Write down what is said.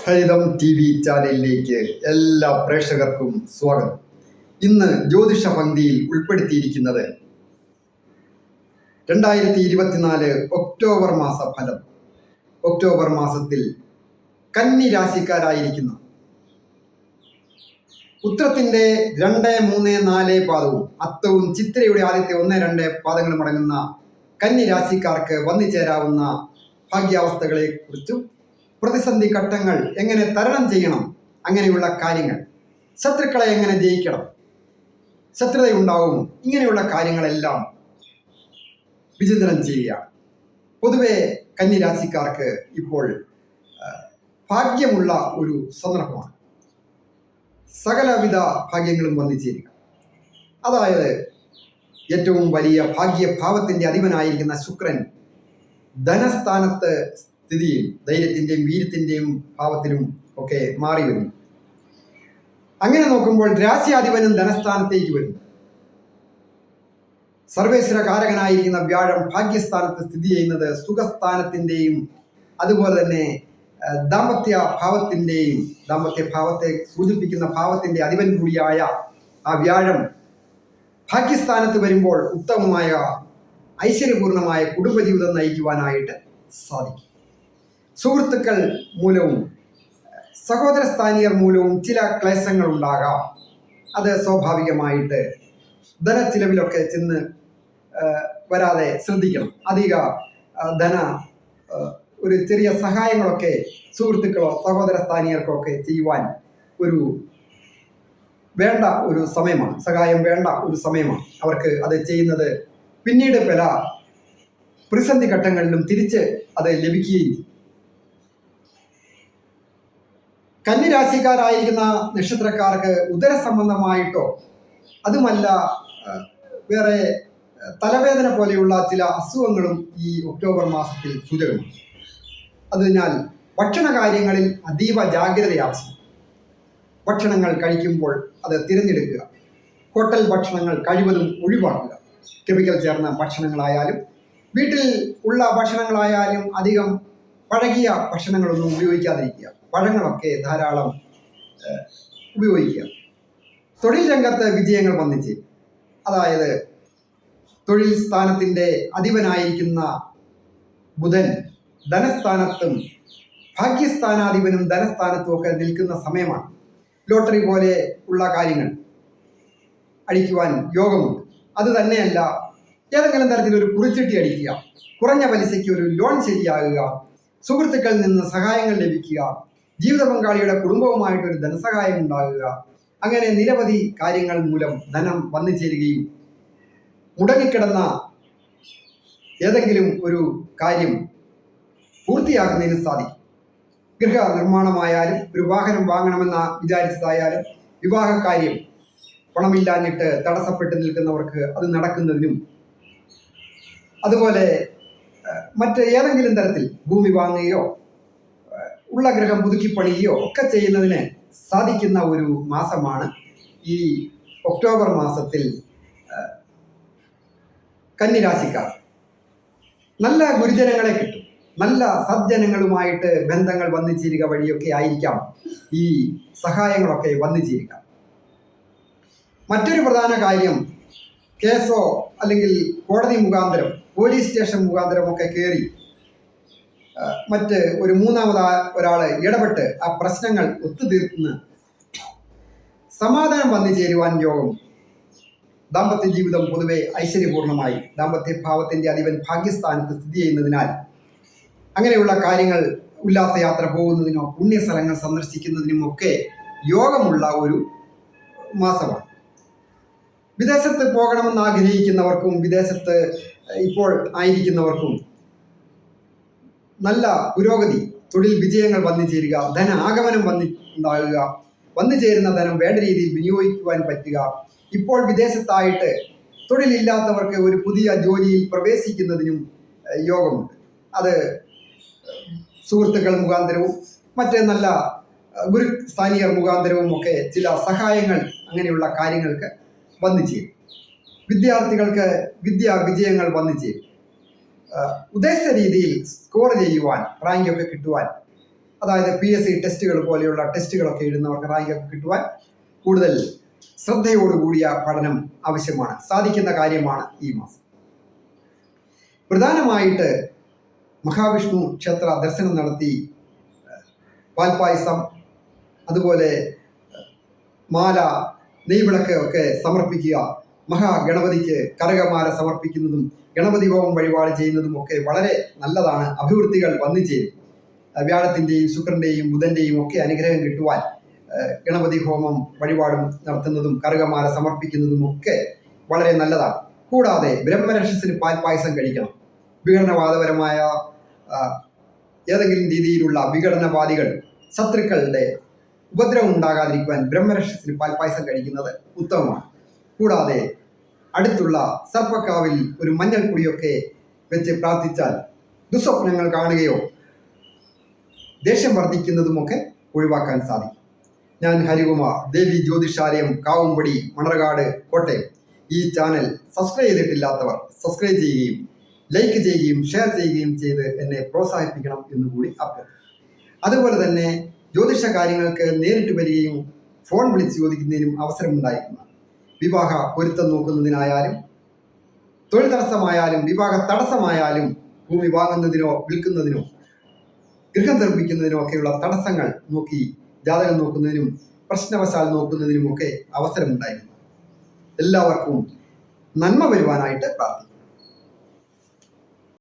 ഹരിതം TV ചാനലിലേക്ക് എല്ലാ പ്രേക്ഷകർക്കും സ്വാഗതം. ഇന്ന് ജ്യോതിഷ പങ്ക്തിയിൽ ഉൾപ്പെടുത്തിയിരിക്കുന്നത് 2024 ഒക്ടോബർ മാസ ഫലം. ഒക്ടോബർ മാസത്തിൽ കന്നി രാശിക്കാരായിരിക്കുന്ന ഉത്രത്തിന്റെ 2, 3, 4 പാദവും അത്തവും ചിത്രയുടെ ആദ്യത്തെ 1, 2 പാദങ്ങളും അടങ്ങുന്ന കന്നി രാശിക്കാർക്ക് വന്നു ചേരാവുന്ന ഭാഗ്യാവസ്ഥകളെ കുറിച്ചും പ്രതിസന്ധി ഘട്ടങ്ങൾ എങ്ങനെ തരണം ചെയ്യണം, അങ്ങനെയുള്ള കാര്യങ്ങൾ, ശത്രുക്കളെ എങ്ങനെ ജയിക്കണം, ശത്രുതയുണ്ടാവും, ഇങ്ങനെയുള്ള കാര്യങ്ങളെല്ലാം വിചിന്തനം ചെയ്യുക. പൊതുവെ കന്നിരാശിക്കാർക്ക് ഇപ്പോൾ ഭാഗ്യമുള്ള ഒരു സന്ദർഭമാണ്. സകലവിധ ഭാഗ്യങ്ങളും വന്നു ചേരുക. അതായത് ഏറ്റവും വലിയ ഭാഗ്യഭാവത്തിൻ്റെ അധിപനായിരിക്കുന്ന ശുക്രൻ ധനസ്ഥാനത്ത് സ്ഥിതിയിൽ ധൈര്യത്തിൻ്റെയും വീര്യത്തിൻ്റെയും ഭാവത്തിലും ഒക്കെ മാറി വരുന്നു. അങ്ങനെ നോക്കുമ്പോൾ രാശ്യാധിപനും ധനസ്ഥാനത്തേക്ക് വരുന്നു. സർവേശ്വര കാരകനായിരിക്കുന്ന വ്യാഴം ഭാഗ്യസ്ഥാനത്ത് സ്ഥിതി ചെയ്യുന്നത് സുഖസ്ഥാനത്തിൻ്റെയും അതുപോലെ തന്നെ ദാമ്പത്യ ഭാവത്തെ സൂചിപ്പിക്കുന്ന ഭാവത്തിൻ്റെ അധിപൻ കൂടിയായ ആ വ്യാഴം ഭാഗ്യസ്ഥാനത്ത് വരുമ്പോൾ ഉത്തമമായ ഐശ്വര്യപൂർണമായ കുടുംബജീവിതം നയിക്കുവാനായിട്ട് സാധിക്കും. സുഹൃത്തുക്കൾ മൂലവും സഹോദര സ്ഥാനീയർ മൂലവും ചില ക്ലേശങ്ങൾ ഉണ്ടാകാം. അത് സ്വാഭാവികമായിട്ട് ധനച്ചിലവിലൊക്കെ ചെന്ന് വരാതെ ശ്രദ്ധിക്കണം. അധിക ഒരു ചെറിയ സഹായങ്ങളൊക്കെ സുഹൃത്തുക്കളോ സഹോദര സ്ഥാനീയർക്കോ ഒക്കെ ചെയ്യുവാൻ വേണ്ട ഒരു സമയമാണ്. സഹായം വേണ്ട ഒരു സമയമാണ്. അവർക്ക് അത് ചെയ്യുന്നത് പിന്നീട് പല പ്രതിസന്ധി ഘട്ടങ്ങളിലും തിരിച്ച് അത് ലഭിക്കുകയും. കന്നിരാശിക്കാരായിരിക്കുന്ന നക്ഷത്രക്കാർക്ക് ഉദര സംബന്ധമായിട്ടോ അതുമല്ല വേറെ തലവേദന പോലെയുള്ള ചില അസുഖങ്ങളും ഈ ഒക്ടോബർ മാസത്തിൽ സൂചകമാണ്. അതിനാൽ ഭക്ഷണ കാര്യങ്ങളിൽ അതീവ ജാഗ്രത ആവശ്യം. ഭക്ഷണങ്ങൾ കഴിക്കുമ്പോൾ അത് തിരഞ്ഞെടുക്കുക. ഹോട്ടൽ ഭക്ഷണങ്ങൾ കഴിവതും ഒഴിവാക്കുക. കെമിക്കൽ ചേർന്ന ഭക്ഷണങ്ങളായാലും വീട്ടിൽ ഉള്ള ഭക്ഷണങ്ങളായാലും അധികം പഴകിയ ഭക്ഷണങ്ങളൊന്നും ഉപയോഗിക്കാതിരിക്കുക. പഴങ്ങളൊക്കെ ധാരാളം ഉപയോഗിക്കുക. തൊഴിൽ രംഗത്ത് വിജയങ്ങൾ വന്നിച്ച്, അതായത് തൊഴിൽ സ്ഥാനത്തിൻ്റെ അധിപനായിരിക്കുന്ന ബുധൻ ധനസ്ഥാനത്തും ഭാഗ്യസ്ഥാനാധിപനും ധനസ്ഥാനത്തും ഒക്കെ നിൽക്കുന്ന സമയമാണ്. ലോട്ടറി പോലെ ഉള്ള കാര്യങ്ങൾ അടിക്കുവാൻ യോഗമുണ്ട്. അത് തന്നെയല്ല, ഏതെങ്കിലും തരത്തിലൊരു കുറിച്ചിട്ടി അടിക്കുക, കുറഞ്ഞ പലിശയ്ക്ക് ഒരു ലോൺ ശരിയാകുക, സുഹൃത്തുക്കളിൽ നിന്ന് സഹായങ്ങൾ ലഭിക്കുക, ജീവിത പങ്കാളിയുടെ കുടുംബവുമായിട്ടൊരു ധനസഹായം ഉണ്ടാകുക, അങ്ങനെ നിരവധി കാര്യങ്ങൾ മൂലം ധനം വന്നു ചേരുകയും മുടങ്ങിക്കിടന്ന ഏതെങ്കിലും ഒരു കാര്യം പൂർത്തിയാക്കുന്നതിന് സാധിക്കും. ഗൃഹ നിർമ്മാണമായാലും ഒരു വാഹനം വാങ്ങണമെന്ന വിചാരിച്ചതായാലും വിവാഹകാര്യം പണമില്ലാഞ്ഞിട്ട് തടസ്സപ്പെട്ട് നിൽക്കുന്നവർക്ക് അത് നടക്കുന്നതിനും, അതുപോലെ മറ്റ് ഏതെങ്കിലും തരത്തിൽ ഭൂമി വാങ്ങുകയോ ഉള്ള ഗ്രഹം പുതുക്കിപ്പണിയുകയോ ഒക്കെ ചെയ്യുന്നതിന് സാധിക്കുന്ന ഒരു മാസമാണ് ഈ ഒക്ടോബർ മാസത്തിൽ കന്നിരാശിക്കാർ. നല്ല ഗുരുജനങ്ങളെ കിട്ടും. നല്ല സജ്ജനങ്ങളുമായിട്ട് ബന്ധങ്ങൾ വന്നു ചേരുക വഴിയൊക്കെ ആയിരിക്കാം ഈ സഹായങ്ങളൊക്കെ വന്നു ചേരുക. മറ്റൊരു പ്രധാന കാര്യം, കേസോ അല്ലെങ്കിൽ കോടതി മുഖാന്തരം പോലീസ് സ്റ്റേഷൻ മുഖാന്തരമൊക്കെ കയറി മറ്റ് ഒരു മൂന്നാമത് ഒരാൾ ഇടപെട്ട് ആ പ്രശ്നങ്ങൾ ഒത്തുതീർന്ന് സമാധാനം വന്നു ചേരുവാൻ യോഗം. ദാമ്പത്യ ജീവിതം പൊതുവെ ഐശ്വര്യപൂർണമായി, ദാമ്പത്യ ഭാവത്തിൻ്റെ അധിപൻ ഭാഗ്യസ്ഥാനത്ത് സ്ഥിതി ചെയ്യുന്നതിനാൽ അങ്ങനെയുള്ള കാര്യങ്ങൾ ഉല്ലാസയാത്ര പോകുന്നതിനോ പുണ്യസ്ഥലങ്ങൾ സന്ദർശിക്കുന്നതിനുമൊക്കെ യോഗമുള്ള ഒരു മാസമാണ്. വിദേശത്ത് പോകണമെന്ന് ആഗ്രഹിക്കുന്നവർക്കും വിദേശത്ത് ഇപ്പോൾ ആയിരിക്കുന്നവർക്കും നല്ല പുരോഗതി, തൊഴിൽ വിജയങ്ങൾ വന്നു ചേരുക, ധന ആഗമനം ഉണ്ടാകുക, വന്നു ചേരുന്ന ധനം വേണ്ട രീതിയിൽ വിനിയോഗിക്കുവാൻ പറ്റുക. ഇപ്പോൾ വിദേശത്തായിട്ട് തൊഴിലില്ലാത്തവർക്ക് ഒരു പുതിയ ജോലിയിൽ പ്രവേശിക്കുന്നതിനും യോഗമുണ്ട്. അത് സുഹൃത്തുക്കൾ മുഖാന്തരവും മറ്റ് നല്ല ഗുരു സ്ഥാനീയർ മുഖാന്തരവും ഒക്കെ ചില സഹായങ്ങൾ അങ്ങനെയുള്ള കാര്യങ്ങൾക്ക് വന്നു ചേരും. വിദ്യാർത്ഥികൾക്ക് വിജയങ്ങൾ വന്നു ചേരും. ഉദ്ദേശിച്ച രീതിയിൽ സ്കോർ ചെയ്യുവാൻ, റാങ്കൊക്കെ കിട്ടുവാൻ അതായത് PSC ടെസ്റ്റുകൾ പോലെയുള്ള ടെസ്റ്റുകളൊക്കെ എഴുതുന്നവർക്ക് റാങ്കൊക്കെ കിട്ടുവാൻ കൂടുതൽ ശ്രദ്ധയോടുകൂടിയ പഠനം ആവശ്യമാണ്, സാധിക്കുന്ന കാര്യമാണ് ഈ മാസം. പ്രധാനമായിട്ട് മഹാവിഷ്ണു ക്ഷേത്ര ദർശനം നടത്തി പാൽപ്പായസം, അതുപോലെ മാല, നെയ്വിളക്ക് ഒക്കെ സമർപ്പിക്കുക, മഹാഗണപതിക്ക് കനകമാല സമർപ്പിക്കുന്നതും ഗണപതി ഹോമം വഴിപാട് ചെയ്യുന്നതും ഒക്കെ വളരെ നല്ലതാണ്. അഭിവൃദ്ധികൾ വന്നു ചേരും. വ്യാഴത്തിൻ്റെയും ശുക്രൻ്റെയും ബുധൻ്റെയും ഒക്കെ അനുഗ്രഹം കിട്ടുവാൻ ഗണപതി ഹോമം വഴിപാടും നടത്തുന്നതും കനകമാല സമർപ്പിക്കുന്നതും ഒക്കെ വളരെ നല്ലതാണ്. കൂടാതെ ബ്രഹ്മരക്ഷസിന് പാൽപ്പായസം കഴിക്കണം. വിഘടനവാദപരമായ ഏതെങ്കിലും രീതിയിലുള്ള വിഘടനവാദികൾ, ശത്രുക്കളുടെ ഉപദ്രവം ഉണ്ടാകാതിരിക്കുവാൻ ബ്രഹ്മരക്ഷസിന് പാൽപ്പായസം കഴിക്കുന്നത് ഉത്തമമാണ്. കൂടാതെ അടുത്തുള്ള സർപ്പക്കാവിൽ ഒരു മഞ്ഞൾപ്പൊടിയൊക്കെ വെച്ച് പ്രാർത്ഥിച്ചാൽ ദുസ്വപ്നങ്ങൾ കാണുകയോ ദേഷ്യം വർദ്ധിക്കുന്നതുമൊക്കെ ഒഴിവാക്കാൻ സാധിക്കും. ഞാൻ ഹരികുമാർ, ദേവി ജ്യോതിഷാലയം, കാവുംപടി, മണർകാട്, കോട്ടയം. ഈ ചാനൽ സബ്സ്ക്രൈബ് ചെയ്തിട്ടില്ലാത്തവർ സബ്സ്ക്രൈബ് ചെയ്യുകയും ലൈക്ക് ചെയ്യുകയും ഷെയർ ചെയ്യുകയും ചെയ്ത് എന്നെ പ്രോത്സാഹിപ്പിക്കണം എന്നുകൂടി അഭ്യർത്ഥിക്കുന്നു. അതുപോലെ തന്നെ ജ്യോതിഷ കാര്യങ്ങൾക്ക് നേരിട്ട് വരികയും ഫോൺ വിളിച്ച് ചോദിക്കുന്നതിനും അവസരമുണ്ടായിരിക്കുന്നതാണ്. വിവാഹ പൊരുത്തം നോക്കുന്നതിനായാലും, തൊഴിൽ തടസ്സമായാലും, വിവാഹ തടസ്സമായാലും, ഭൂമി വാങ്ങുന്നതിനോ വിൽക്കുന്നതിനോ ഗൃഹം നിർമ്മിക്കുന്നതിനോ ഒക്കെയുള്ള തടസ്സങ്ങൾ നോക്കി ജാതകം നോക്കുന്നതിനും പ്രശ്നവശാൽ നോക്കുന്നതിനുമൊക്കെ അവസരമുണ്ടായിരുന്നു. എല്ലാവർക്കും നന്മ വരുവാനായിട്ട് പ്രാർത്ഥിക്കുന്നു.